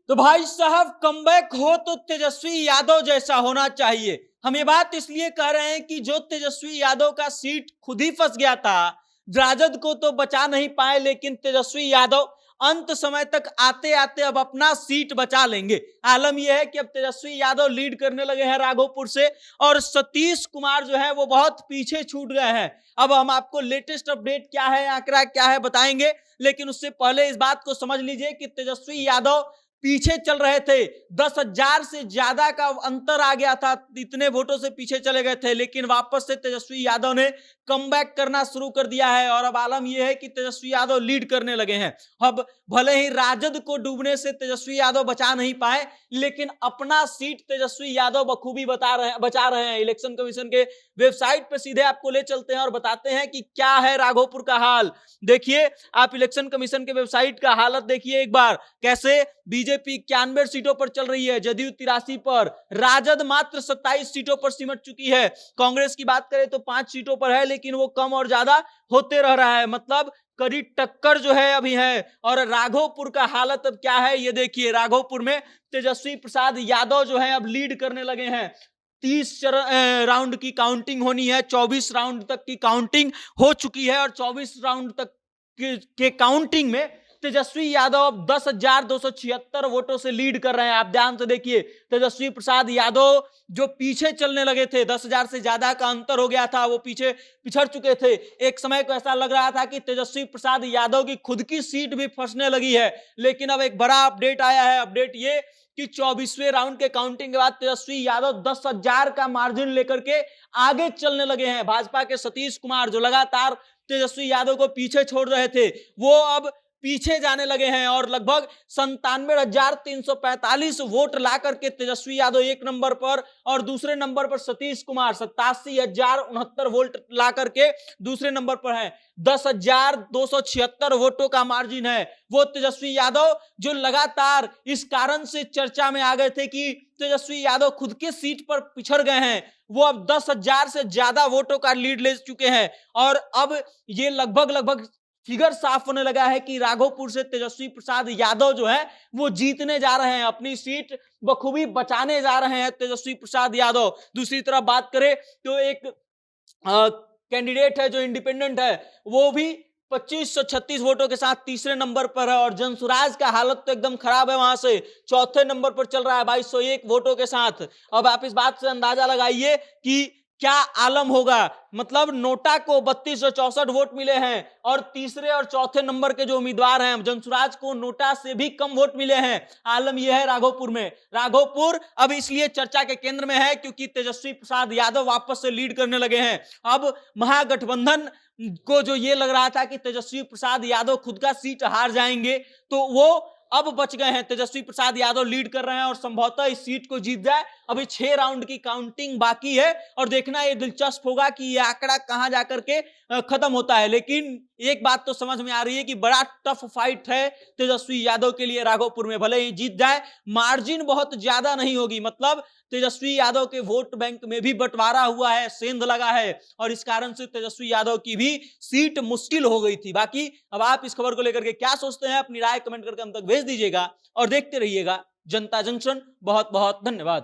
तो भाई साहब कमबैक हो तो तेजस्वी यादव जैसा होना चाहिए। हम ये बात इसलिए कह रहे हैं कि जो तेजस्वी यादव का सीट खुद ही फंस गया था, राजद को तो बचा नहीं पाए, लेकिन तेजस्वी यादव अंत समय तक आते आते अब अपना सीट बचा लेंगे। आलम यह है कि अब तेजस्वी यादव लीड करने लगे हैं राघोपुर से, और सतीश कुमार जो है वो बहुत पीछे छूट गए हैं। अब हम आपको लेटेस्ट अपडेट क्या है, आंकड़ा क्या है बताएंगे, लेकिन उससे पहले इस बात को समझ लीजिए कि तेजस्वी यादव पीछे चल रहे थे। 10,000 से ज्यादा का अंतर आ गया था, इतने वोटों से पीछे चले गए थे, लेकिन वापस से तेजस्वी यादव ने कमबैक करना शुरू कर दिया है और अब आलम यह है कि तेजस्वी यादव लीड करने लगे हैं। अब भले ही राजद को डूबने से तेजस्वी यादव बचा नहीं पाए, लेकिन अपना सीट तेजस्वी यादव बखूबी बचा रहे हैं। इलेक्शन कमीशन के वेबसाइट पर सीधे आपको ले चलते हैं और बताते हैं कि क्या है राघोपुर का हाल। देखिए, आप इलेक्शन कमीशन के वेबसाइट का हालत देखिए एक बार, कैसे बीजेपी 91 सीटों पर चल रही है, जदयू 83 पर, राजद मात्र 27 सीटों पर सिमट चुकी है। कांग्रेस की बात करें तो 5 सीटों पर है, लेकिन वो कम और ज्यादा होते रह रहा है, मतलब कड़ी टक्कर जो है अभी है। और राघोपुर का हालत अब क्या है ये देखिए। राघोपुर में तेजस्वी प्रसाद यादव जो है अब लीड करने लगे हैं। 30 राउंड की काउंटिंग होनी है, 24 राउंड तक की काउंटिंग हो चुकी है और 24 राउंड तक के काउंटिंग में तेजस्वी यादव अब 10,276 वोटों से लीड कर रहे हैं। आप ध्यान से देखिए, तेजस्वी प्रसाद यादव जो पीछे चलने लगे थे, 10,000 से ज्यादा का अंतर हो गया था, वो पीछे पिछड़ चुके थे। एक समय को ऐसा लग रहा था कि तेजस्वी प्रसाद यादव की खुद की सीट भी फंसने लगी है, लेकिन अब एक बड़ा अपडेट आया है। अपडेट ये कि 24वें राउंड के काउंटिंग के बाद तेजस्वी यादव 10,000 का मार्जिन लेकर के आगे चलने लगे हैं। भाजपा के सतीश कुमार जो लगातार तेजस्वी यादव को पीछे छोड़ रहे थे, वो अब पीछे जाने लगे हैं और लगभग 97,345 वोट ला करके तेजस्वी यादव एक नंबर पर और दूसरे नंबर पर सतीश कुमार 87,069 वोट ला करके दूसरे नंबर पर हैं। 10,276 वोटों का मार्जिन है। वो तेजस्वी यादव जो लगातार इस कारण से चर्चा में आ गए थे कि तेजस्वी यादव खुद के सीट पर पिछड़ गए हैं, वो अब 10,000 से ज्यादा वोटों का लीड ले चुके हैं और अब ये लगभग फिगर साफ होने लगा है कि राघोपुर से तेजस्वी प्रसाद यादव जो है वो जीतने जा रहे हैं, अपनी सीट बखूबी बचाने जा रहे हैं तेजस्वी प्रसाद यादव। दूसरी तरफ बात करें तो एक कैंडिडेट है जो इंडिपेंडेंट है, वो भी 2536 वोटों के साथ तीसरे नंबर पर है और जनसुराज का हालत तो एकदम खराब है, वहां से चौथे नंबर पर चल रहा है 2201 वोटों के साथ। अब आप इस बात से अंदाजा लगाइए कि क्या आलम होगा। मतलब नोटा को 3264 वोट मिले हैं और तीसरे और चौथे नंबर के जो उम्मीदवार हैं जनसुराज को नोटा से भी कम वोट मिले हैं। आलम यह है राघोपुर में। राघोपुर अब इसलिए चर्चा के केंद्र में है क्योंकि तेजस्वी प्रसाद यादव वापस से लीड करने लगे हैं। अब महागठबंधन को जो ये लग रहा था कि तेजस्वी प्रसाद यादव खुद का सीट हार जाएंगे, तो वो अब बच गए हैं। तेजस्वी प्रसाद यादव लीड कर रहे हैं और संभवतः इस सीट को जीत जाए। अभी 6 राउंड की काउंटिंग बाकी है और देखना ये दिलचस्प होगा कि ये आंकड़ा कहां जाकर के खत्म होता है। लेकिन एक बात तो समझ में आ रही है कि बड़ा टफ फाइट है तेजस्वी यादव के लिए राघोपुर में। भले ही जीत जाए, मार्जिन बहुत ज्यादा नहीं होगी, मतलब तेजस्वी यादव के वोट बैंक में भी बंटवारा हुआ है, सेंध लगा है और इस कारण से तेजस्वी यादव की भी सीट मुश्किल हो गई थी। बाकी अब आप इस खबर को लेकर के क्या सोचते हैं, अपनी राय कमेंट करके हम तक भेज दीजिएगा और देखते रहिएगा जनता जंक्शन। बहुत बहुत धन्यवाद।